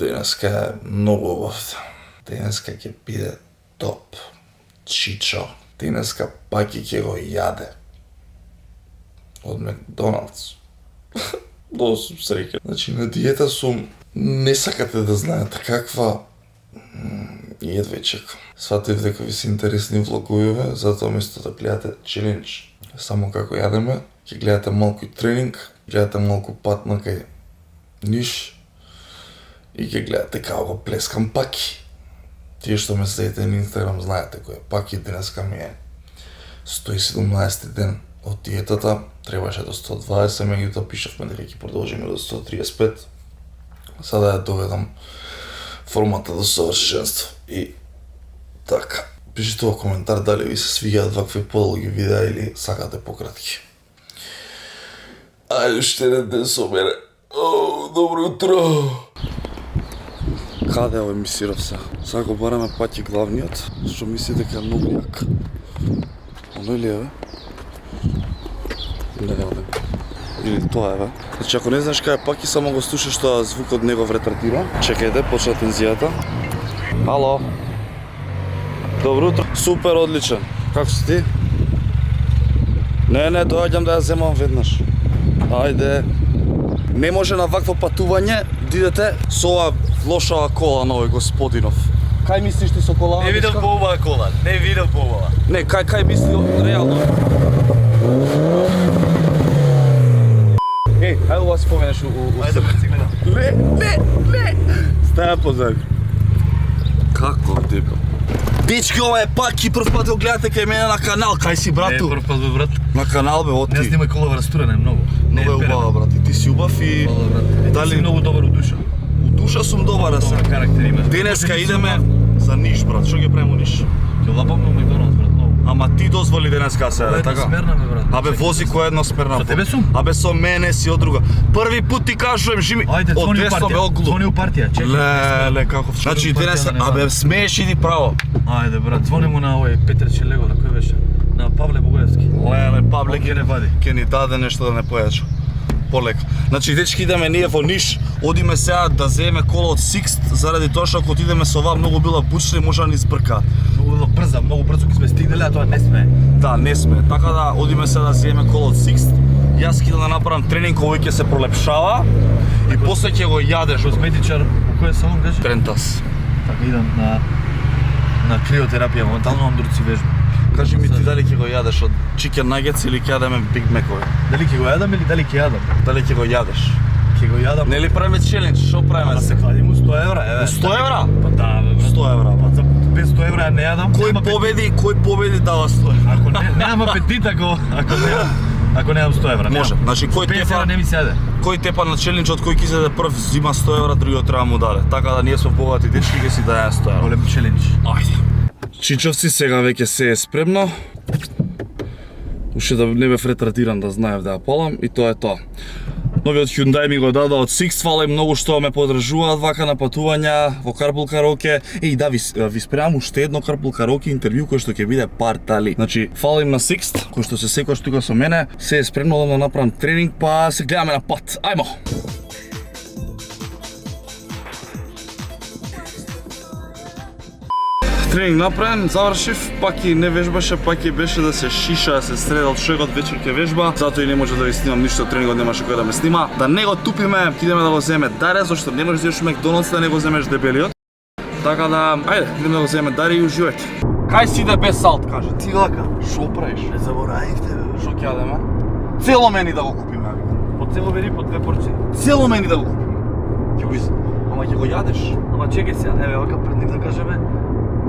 денеска е многу убав. Денеска ќе биде топ. Чичо. Денеска паки ќе го јаде. Од Макдоналдс. Много сум среќен. Значи, на диета сум, не сакате да знаете каква едва чекам. Сватив дека ви се интересни влоговиве, затоа место да гледате челендж само како јадеме, ќе гледате малку и тренинг, гледате малку пат на кај Ниш и ќе гледате како го плескам паки. Тие што ме следите на Инстаграм знаете кој е паки. Денеска ми е 117 ден од диетата, требаше до 120, меѓутоа пишавме дека ќе продолжиме до 135. Сада ја доведам формата до совршенство. И така, пишете во коментар дали ви се свиѓаат вакви подолги видеа или сакате пократки. Ајде уште еден ден со мене. Добро утро! Каде овој мисиров се? Сега го бараме паќи главниот, што мисли дека е многу јак. Оно ли е, бе? Не, или тоа е, бе? Значи, ако не знаеш кај е паки, само го слушаш тоа звукот негов ретардира. Чекајте, почна тензијата. Ало? Добро утро. Супер, одличен. Како си ти? Не, доаѓам да ја земам веднаш. Ајде. Не може на вакво патување да идете со ова лошава кола на овој господинов. Кај мислиш ти со кола? Не видов по оваа кола, не видов по оваа. Не, кај мисли реално? Еј, ајде ова споменеш у... Ајде да си гледам. Не! Стаја позади. Како дебил? Дечки, ова е паки, прв пат го гледате кај мене на канал, кај си брату? Не, прв пат бе брат. На канал бе, оти. Не снимај кола во ресторан, многу. Многу е убава, брат, и ти си убав и... Хвала, брат. Дали си многу добар у душа. У душа сум добар, да се. Добар карактер има. Денеска идеме за Ниш, брат, што ги правим у Ниш? Ќе лапам на Макдоналдс, брат, многу. Ама ти дозволи денеска се, така? Сперна ме, брат. Абе, вози кој едно сперна. Со тебе сум? Абе, со мене си од друга. Први пут ти кажувам, жими... Ајде, звони у партија, чекај. Ле, каков... Значи, денеска, абе, смееш иди право. Ајде, брат, звони му на овој Петар Челего, на кој беше? На Павле Богоевски. Ле, Павле ќе не вади. Ке ни даде нешто да не појача. Полека. Значи, дечки, идеме ние во Ниш, одиме сега да земеме кола од Сикст, заради тоа што ако отидеме со оваа многу била бучна и може да ни збрка. Многу брзо ќе сме стигнале, а тоа не сме. Да, не сме. Така да одиме сега да земеме кола од Сикст. Јас ќе да направам тренинг, овој ќе се пролепшава и после ќе го јадеш. Козметичар, у кој салон кажи? Трентас. Така идам на криотерапија, моментално имам друци вежби. Кажи ми ти дали ќе го јадеш од Chicken Nuggets или ќе јадеме Big Mac-ови? Дали ќе го јадам или дали ќе јадам? Дали ќе го јадеш? Ќе го јадам. Нели правиме челендж, што правиме? Да се кладим у 100 евра, еве. 100 евра? Па да, бе, брат. 100 евра, Па за без 100 евра не јадам. Кој победи дава 100 евра? Ако немам апетит, ако немам 100 евра. Може. Значи кој 50 евра не ми се јаде. Кој тепа на челенџот кој ќе зеде прв зима 100 евра, другиот треба му даде. Така да ние сме богати дечки, ќе си даде 100 евра. Голем челендж. Ајде. Чичовци, сега веќе се е спремно. Уште да не бев ретардиран да знаев да ја палам и тоа е тоа. Новиот Hyundai ми го дада од Sixt, фала им многу што ме подржуваат вака на патувања во Carpool Karaoke. И да, ви спремам уште едно Carpool Karaoke интервју кој што ќе биде партали. Значи, фала им на Sixt, кој што се секојаш тука со мене, се е спремно да направам тренинг, па се гледаме на пат. Ајмо! Тренинг направен, завршив, пак и не вежбаше, пак и беше да се шиша, да се средал човекот, вечер ќе вежба, затоа и не може да ви снимам ништо, тренингот немаше кој да ме снима. Да не го тупиме, идеме да го земе Даре, зашто не можеш да идеш у Макдоналдс да не го земеш дебелиот. Така да, ајде, идеме да го земе Даре и уживајте. Кај си да без салт, каже? Ти лака. Шо правиш? Не заборавив тебе. Шо ќе јадеме? Цело мени да го купиме. По цело бери по 2 порции. Цело мени да го купиме. Ќе го Ама ќе го јадеш? Ама чекај сега, еве вака пред нив да кажеме.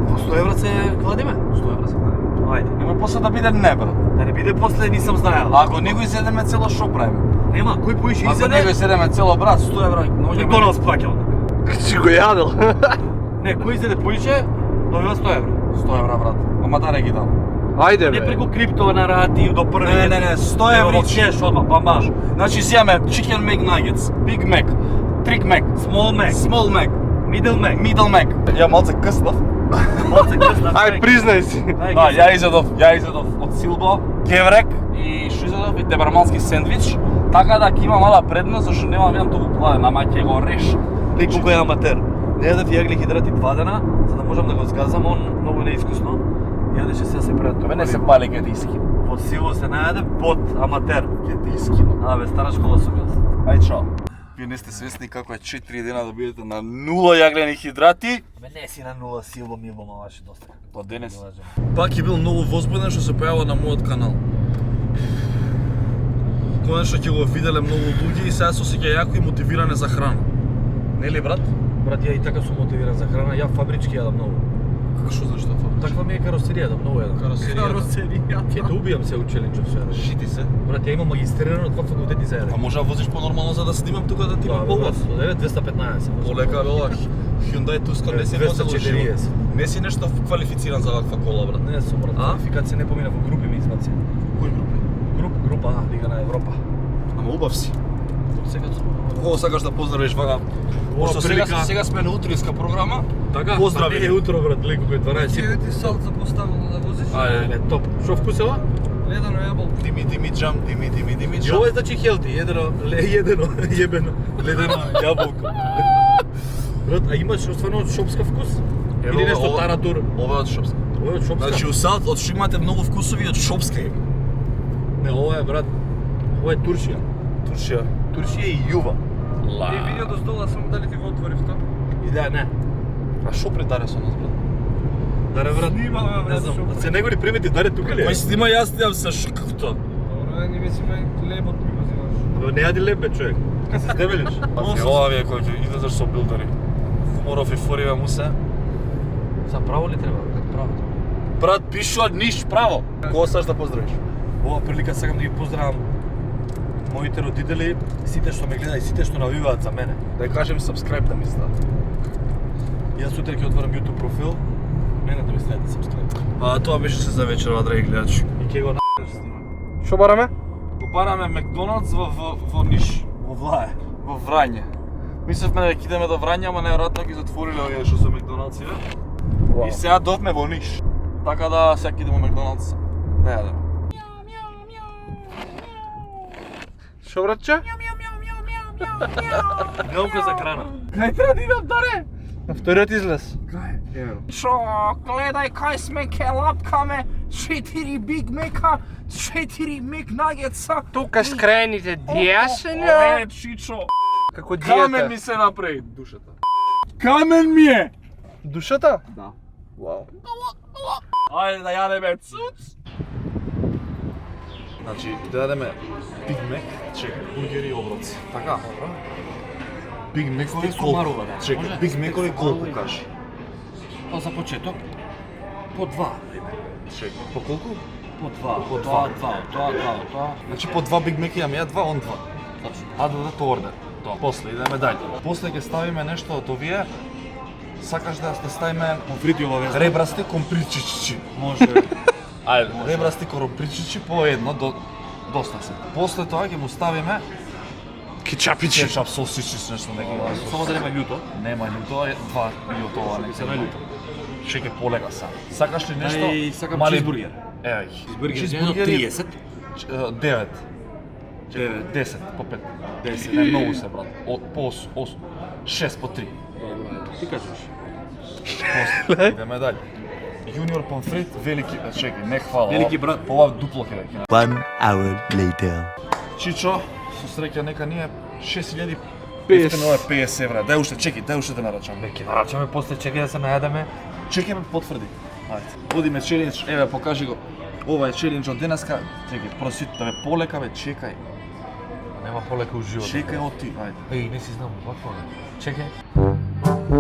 По 100 евра се кладиме? 100 евра се кладиме. Ајде. Нема после да биде не, брат. Да не биде после, нисам знаел. Ако не го изедеме цело, шо правиме? Нема, кој поише изеде? Ако не го изедеме цело, брат, 100 евра. Макдоналдс плаќал. Си го јадел. Не, кој изеде поише, добива 100 евра. 100 евра, брат. Ама да не ги дам. Ајде, Не преку крипто на рати до први. Не, 100 евра. Чеш одма, бамбаш. Значи земе Chicken McNuggets, Big Mac, Trick Mac, Small Mac, Middle Mac. Ја малце къснав. Ај, признај си. Да, ја изедов од Силбо, геврек и што изедов и тебармански сендвич. Така да ќе има мала предност, зашто нема видам толку гладен, ама ќе го реш. Лей колко е аматер. Не да ти јагли хидрати 2 дена, за да можам да го згазам, он многу неискусно. Јадеше сега се пред Мене се пали ке ти искина. Во сило се најаде под аматер. Ке ти искина. Абе, стара школа сум јас. Ајде чао. Вие не сте свесни како е 4 дена да бидете на 0 јаглени хидрати. Бе, не си на 0 сило ми маваше доста. Па денес. Пак е бил многу возбуден што се појавува на мојот канал. Конечно ќе го виделе многу луѓе и сега се осеќа јако и мотивиране за храна. Нели брат? Брат, ја и така сум мотивиран за храна, ја фабрички јадам многу. Како што знаеш тоа фабрички? Таква ми е каросерија, многу јадам. Каросерија. Ќе те убијам се у челенџот сега. Шити се. Брат, ја имам магистрирано 2 факултети за А јадење. може да возиш понормално за да снимам тука да ти ме полгас? 215. Полека бела Hyundai Tucson не си возел во живот. 240. Не си нешто квалифициран за ваква кола, брат. Не сум, брат. А? Квалификација не помина во групи ми избаци. Кој групи? Група А, Лига на Европа. Ама убав си. Сега сум. Кого сакаш да поздравиш вака? Пошто сега сме на утринска програма. Така? Поздрави. Не е утро, брат, леко кој 12. Ќе ти салца поставено да возиш? Ајде, топ. Шо вкусела? Ледено јаболко. Дими джам, дими И джам. ова е значи хелти, едено, јебено, ледено јаболко. Брат, а имаш стварно од шопска вкус? Или нешто ова- таратур? Ова е од Шопска. Ова е од шопска? Значи у сад од што имате многу вкусови од Шопска има. Не, ова е, брат, ова е Туршија. Туршија и Јува. Ти видео до здола само дали ти го отворив тоа? Изгледа, не. А шо предаре со нас, брат? Даре, брат, Снимаме, не брат, знам, шо се не го ли примети, даре тука ли е? Кој снима јас снимам се шо како тоа? Добро, не ми си ме лебот ми го взимаш. Абе, не јади лепе, човек. Ка се здебелиш? Ова ви е кој ќе излезеш со билдери. Хуморов и фориве му се. За право ли треба? Како право? Брат, пишува ниш право. Кого саш да поздравиш? Ова прилика сакам да ги поздравам моите родители, сите што ме гледаат и сите што навиваат за мене. Да кажем subscribe да ми стават. Јас сутре ќе отворам YouTube профил, мене да ми ставите subscribe. А тоа беше се за вечерва, драги гледачи. И ќе го Шо бараме? Го бараме Макдоналдс во Ниш. во влае. Во Врање. Мислевме да ќе идеме до Врање, ама најверојатно ги затвориле овие што се Макдоналдс. И сега довме во Ниш. Така да сега ќе идеме во Макдоналдс. Да јадеме. Шо братче? Гавка за храна. Кај треба да идам даре? На вториот излез. Шо, гледај кај сме келапкаме, 4 Биг Мека, 4 Мик Нагетса. Тука с крајните дјасења. Ова е чичо. Како Камен диета. ми се направи душата. Камен ми е. Душата? Да. Вау. Ајде да јадеме цуц. Значи, да јадеме Биг Мек, чекај, бургери и оброци. Така? Биг Мекови колку? да. Чекај, Може? Биг Мекови Стек колку комарова и- кажи? Па за почеток, по 2. Чекај, по колку? По 2. По Тоа, два. тоа. Значи по 2 Биг Меки јам ја 2, он 2. Точно. А да то ордер. Тоа. После идеме дајде. После ќе ставиме нешто од овие. Сакаш да ставиме Фрити ова везна. ребрасти компричичи. Може. Ајде, ребрасти компричичи по едно доста се. После тоа ќе му ставиме Кечапичи. кетчап сосичи нешто неки. Само да нема љуто. Нема љуто, е 2 љуто ова не се на љуто. Чекај полека сам. Сакаш ли нешто? Ај, сакам мали- чизбургер. Евај. Чизбургери 30. 9. 9. 10 по 5. 10, не многу се брат. По 8. 6 по 3. Ти кажеш. После идеме дале. Јуниор помфрит, велики, чекај, не хвала. Велики ова- брат. Ова дупло ќе веќе. 1 hour later. Чичо, со среќа нека ние 6000 50. ефтино е 50 евра. Дај уште, чекај, дај уште да нарачам. Ќе нарачаме после чекај да се најадеме. Чекај ме потврди. Ајде. Водиме челендж, еве покажи го. Ова е челендж од денеска. Чекај, просит да ме полека бе, чекај. Нема полека уживо. Чекај од ти, ајде. Еј, не си знам, вакво е. Чекај.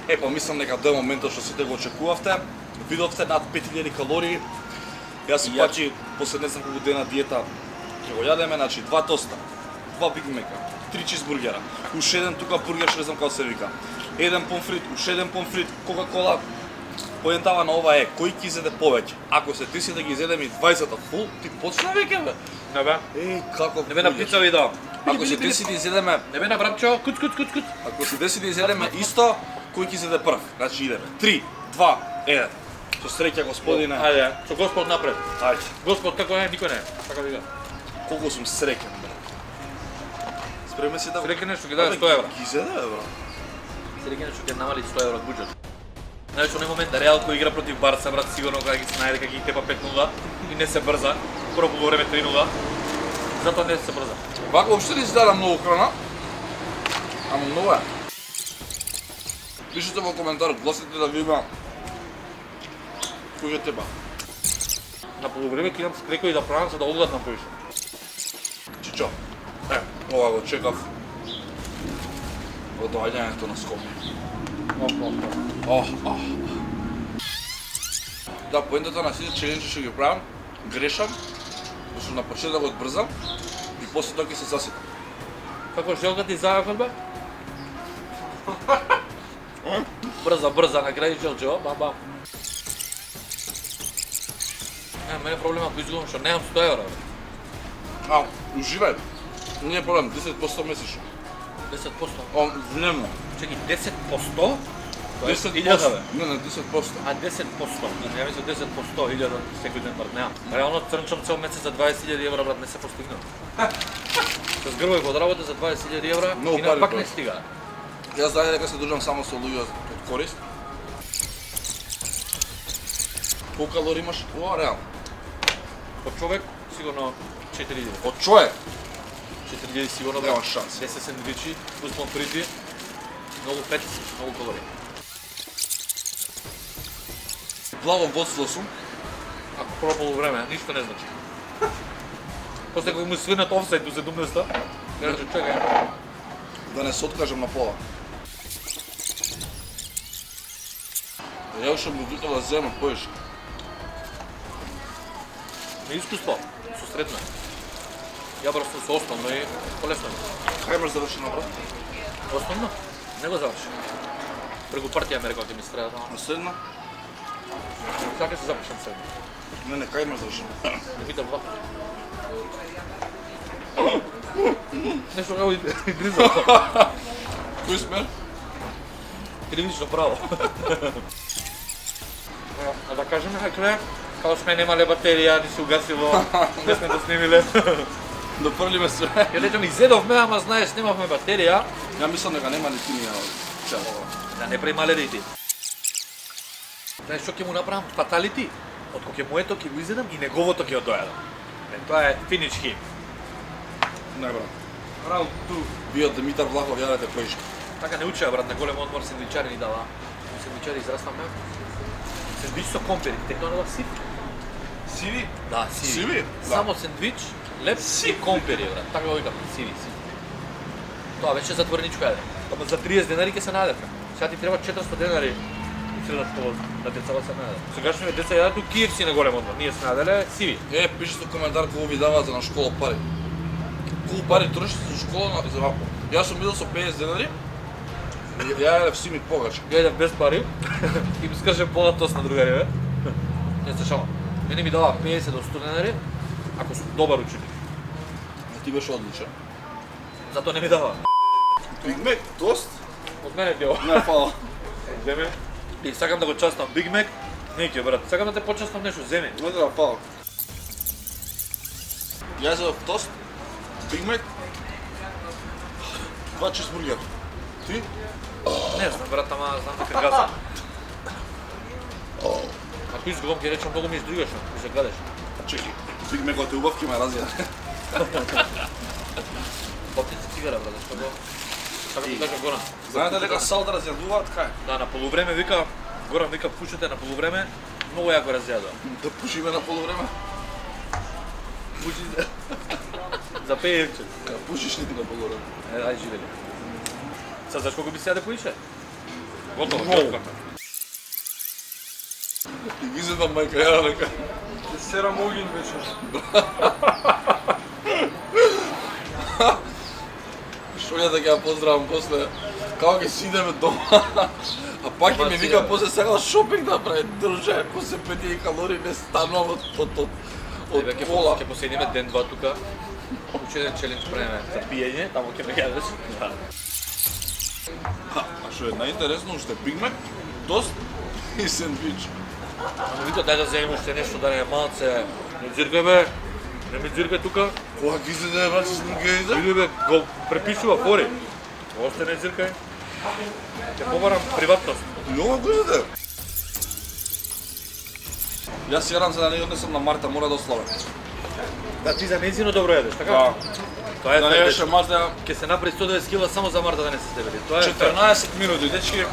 Епа, мислам дека до моментот што сите го очекувавте, видовте над 5000 калории. Јас и пачи после не знам колку дена диета ќе го јадеме, значи 2 тоста, 2 Биг Мека, 3 чизбургера, уште еден тука бургер што не знам како се вика, еден помфрит, уште еден помфрит, Кока-кола. Поентава на ова е, кој ќе изеде повеќе? Ако се ти си да ги изедеме и 20-та фул, ти почна веќе бе. Не бе. Еј, како Не бе на пуѓаш. пица видео. Ако се ти си да изедеме, Не бе на брапчо, куц. ако се деси да изедеме исто, Кој ќе зеде прв? Значи идеме. 3, 2, 1. Со среќа господине. Ајде, со Господ напред. Ајде. Господ како е, никој не е. Така вика. Колку сум среќен, брат. Спремен си да... Среќен нешто ќе даде 100 евра. Ги зеде, бе, брат. Среќен нешто ќе намали 100 евра од буџет. Знаеш, оној момент да Реал кој игра против Барса, брат, сигурно кога ги најде кога ги тепа 5-0 и не се брза. Прво полувреме 3-0. Затоа не се брза. Вака воопшто не изгледа многу храна. Ама многу е. Пишете во коментар, гласите да видиме кој ќе тепа. На полувреме ќе идам склекои да правам за да одгаднам повише. Чичо. Ова го чекав. Од доаѓањето на Скопје. Да, поентата на сите челенџи што ги правам, грешам, зашто на почеток одбрзам и после тоа ќе се засетам. Како желка ти зајакот бе? Брза, на крај желче, бам. Мене проблема ако изгубам што немам 100 евра. Уживај. Не е проблем, 10% месечно. 10%. Дневно. Чеки, 10%? 10%. Илјада бе. Не, 10%. А 10%? Ја мислам 10%, 1000 секој ден брат, немам. Реално трнчам цел месец за 20.000 евра, брат, не се постигнам. Се згрбај од работа за 20.000 евра Многу и пари, пак брат. не стига. Јас знаеме дека се дружам само со луѓе од корист. Колку калории имаш? Ова реално. Од човек, сигурно 4000. Од човек 4000 сигурно, нема брат. шанс. 10 сендвичи, плюс фрити, многу фет, многу калории. Благо водство сум. Ако прво полувреме, ништо не значи. После кога му свинат офсайд до 17-та, кажа, чекај. Да не се откажам на пола. Ја уште му викал да земам поиш. На искуство, со средно. Ја брав со основно и полесно. Кај имаш завршено, брат? Основно? Не го заврши. Преку партија ме рекол ќе ми стреда. На средно? Сака се запишам средно. Не, кај имаш завршено? Не питам вака. Нешто како и гризал. Кој сме? Телевизично право. А да кажеме на крај, као сме немале батерија, ни се угасило, не сме го снимиле. Допрлиме се. Ја летом изедовме, ама знаеш, немавме батерија, Ја мислам дека нема ни ти ни цел. да не премале рейти. Знаеш што ќе му направам фаталити? Од кој ќе моето ќе го изедам и неговото ќе го дојадам. Тоа е finish him. Не, брат. Round 2. Био Димитар Влахов, јадете поиш. Така не учеа, брат, на голем одмор сендвичари ни дава. Сендвичари израснавме. Сендвич со компери, текнонала сив. Сиви? Да, сиви. Сиви? Да. Само сендвич, леп и компери, брат. Така го викам, сиви. Тоа вече затвореничко јаде. Ама за 30 денари ќе се најдеме. Сега ти треба 400 денари. Средат по да децава се најдат. Сегашните деца јадат у KFC на голем одмор. Ние се најделе сиви. Пишете коментар колку ви даваат за на школа пари. Колку пари трошите за школа за вако. Јас сум идел со 50 денари. Ја јадев сими погаче. Јадев без пари и ми скаже пола тост на другари, бе. Не се шалам. Мене ми дава 50 до 100 денари ако сум добар ученик. Ти беше одличен. Затоа не ми дава. Биг Мек, тост? Од мене дел. Не, фала. Земе. И сакам да го частам Биг Мек. Не ќе, брат. Сакам да те почастам нешто, земи. Не треба, фала. Јас едов тост, Биг Мек, 2 чизбургер. Ти? Не знам, брат, ама знам дека газам. Ако изгубам ќе речам многу ми издригаш, ми се гадеш. Чеки, Биг Мекот е убав, ќе ме разјаде. Попнете цигара, брат, што го... Така ти кажа Горан. Знаете дека сал да разјадуваат, кај? Да, на полувреме вика, Горан вика пушете на полувреме, многу јако разјадува. Да пушиме на полувреме? Пуши за пеевче. Ка пушиш ли ти на полувреме? Ај живели. Са заш колку би се јаде поише? Готово, Многу. готово. И ги зедам мајка, ја река. Серам огин вече. Што ја да ќе ја поздравам после, како ќе си идеме дома, а пак ќе ми вика после сакал шопинг да прави, друже, после 5000 калории не станува од Еве пола. ќе поседиме ден-два тука. Уште еден челендж правиме за пиење, таму ќе ме јадеш. А што е најинтересно уште Big Mac, тост и сендвич. Ама вика дај да земеш уште нешто да не малце. Не џиркај бе. Не ми џиркај тука. Кога ги се да брат с нугеите? Иди бе, го препишува фори. Още не џиркај. Ќе побарам приватност. Много гледате. Јас се јадам за да не однесам на Марта, мора да ослабам. Да ти за нејзино добро едеш, така? Да. Тоа е Да не тоа беше Марта, ќе се направи 190 кила само за Марта да не се стебели. Тоа е 14 минути, дечки.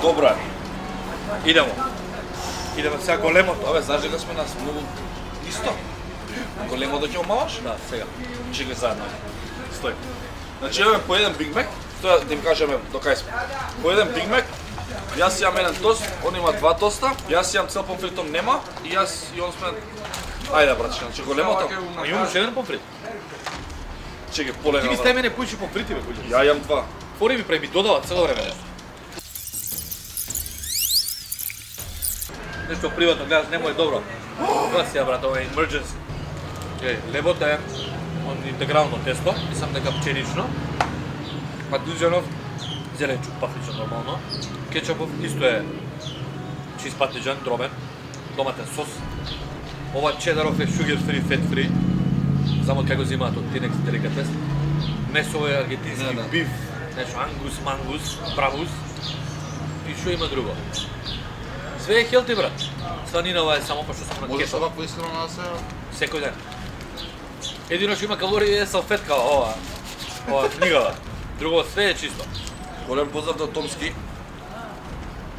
Добро е. Идемо. Идемо сега големото. Абе, знаеш дека сме нас многу исто? Големо да ќе омалаш? Да, сега. Чекай заедно. Стој. Значи имаме по еден Big Mac, тоа да им кажеме до кај сме. По еден Big Mac, јас имам еден тост, он има два тоста, јас имам цел помфрит, он нема и јас и он сме. Ајде братче, значи големото. А имаш еден помфрит? Чекай, Ти полека. ми стај мене поише помфрити бе, буџе. Ја имам два. Фори ми прави ми додава цело време нешто. Нешто приватно гледаш, нема е добро. Тоа си ја брат, ова е emergency. Лебото е интегрално тесто, мислам дека пченично. Патлиџанов, зеленчук патлиџан нормално. Кетчапов исто е чист патлиџан, дробен, доматен сос. Ова чедаров е sugar free, fat free. Знам од кај го земаат од Тинекс деликатес. Месо е аргентински Да. биф, нешто ангус, мангус, бравус. И што има друго? Све е хелти брат. Сланинова е само па што сум на Можеш кето. овакво искрено да се... Секој ден. Едино што има калории е салфетка ова книгава. Друго све е чисто. Голем поздрав до Томски.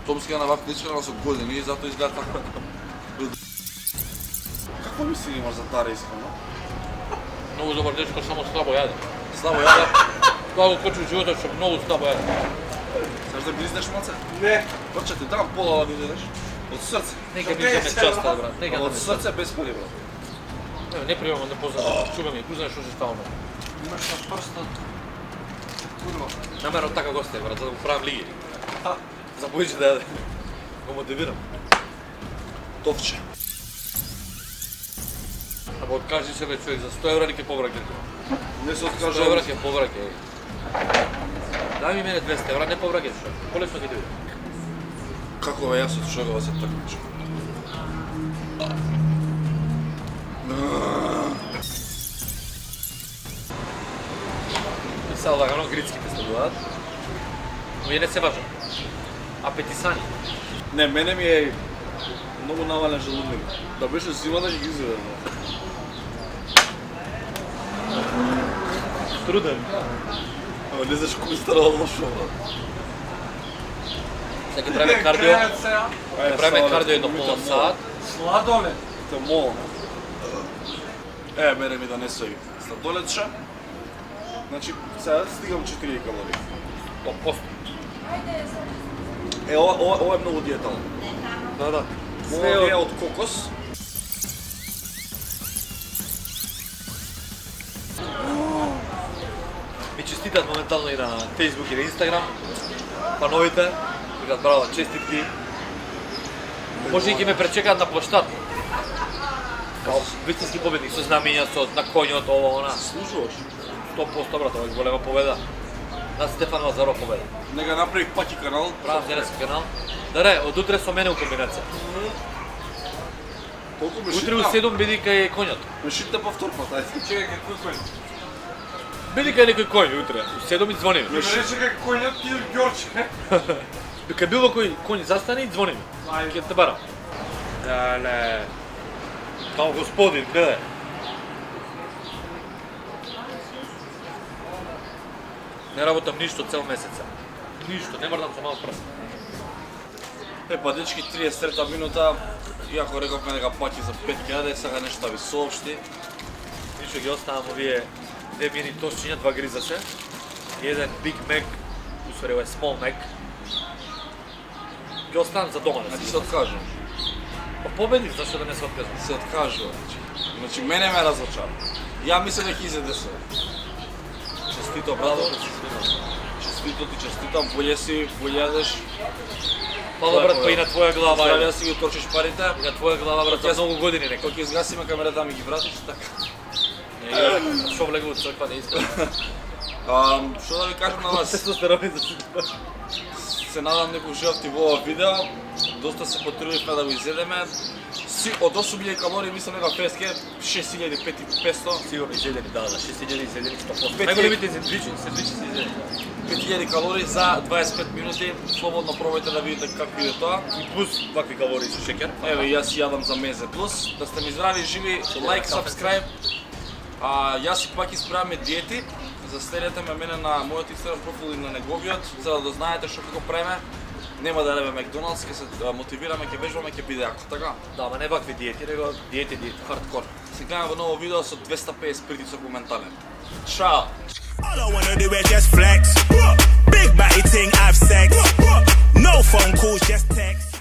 Томски е на вакво искрено со години и затоа изгледа така. Какво мисли имаш за тара искрено? Многу добар дечко, само слабо јаде. Слабо јаде. Тоа го кочу животот што многу слабо јаде. Саш да гризнеш маце? Не. Брче, ти дам пола да видиш. Од срце. Нека ми земе частта, брат. Нека да Од ме срце без пари, брат. Не приемам, не познавам. Чува ми, кој знае што се става. Имаш на прстот. Курва. Намерно така го сте, брат, за да го правам лиги. За поише да јаде. Го мотивирам. Товче. Ама откажи се бе човек, за 100 евра ќе повраќа. Не се 100 откажам. евра ќе повраќа. Дај ми мене 200 евра, не повраќаш. Полесно ќе дојде. Како бе, јас од шогова се такмичам. И сега лагано грицките се дојдат. Но ја не се важат. Апетисани. Не, мене ми е многу навален желудник. Да беше зима да ги изедам. Труден. Ама не знаеш кој стара лошо, брат. Сега ќе правиме кардио. сега. Ќе правиме кардио едно пола сат. Сладоле. Те молам. Мене ми да не се сладоледче. Значи, сега стигам 4 калории. О, пост. Ова е многу диетално. Да. Ова е од кокос. Ми честитат моментално и на Facebook и на Instagram. Фановите, викат браво, честитки. Може и ќе ме пречекаат на площад. Као вистински победник со знамења, со на коњот, ова, она. Служуваш. 100% брат, ова е голема победа. На Стефан Лазаров победа. Нека направи паки канал. Правам денески канал. Даре, од утре со мене у комбинација. Толку ме Утре у 7 биди кај коњот. Ме шитна повтор пат, ајде. Чекай, какви коњ? Биди кај некој коњ утре. У 7 и звони ми. Ме рече как коњот ти Ѓорче. Кај било кој коњ застане и звони ми. Ајде. Ќе те барам. Дале. Као господин, гледај. Не работам ништо цел месеца. Ништо, не мрдам со мал прст. Па дечки, 33 минута. Иако рековме дека паки за 5000, сега нешто ви соопшти. Ништо ги оставам овие 2 мини тосчиња, 2 гризаче. И еден Big Mac, усвари ова е Small Mac. Ги оставам за дома да Значи си. се откажувам. Па победив, зашто да не се откажам? Се откажувам. Значи мене ме разочара. Ја мислам дека изеде се. Честито, Браво, браво. да се свима. Честито ти честитам, болje си, болje јадеш. Фала брат, па и на твоја глава. Здравје е. си ги уторчиш парите. И на твоја глава брат, за многу години нека. Кога ќе изгасиме камерата ми ги вратиш, така. Шо влегу од црква, не искам. Што да ви кажам на вас, Тестостерони за се надам некој уживавте во ова видео. Доста се потрудивме да го изедеме. Од 8000 калории мислам дека феске 6500. Сигурно изедени, да, 6000 изедени 100%. Пет Најголемите сендвичи се изедени. 5000 калории за 25 минути. Слободно пробајте да видите како иде тоа. И плюс вакви калории со шеќер. Еве, јас си јадам за мезе плюс. Да сте ми здрави и живи, лайк, сабскрайб. Јас и пак исправаме диети. Заследете ме мене на мојот Instagram профил и на неговиот, за да знаете што како правиме. Нема да ебе Макдоналдс, ќе се мотивираме, ќе вежбаме, ќе биде ако така. Да, ама не вакви диети, него диети, хардкор. Се гледаме во ново видео со 250 притисок моментален. Чао! All I wanna do is just flex. Big body ting, have sex. No phone calls, just text.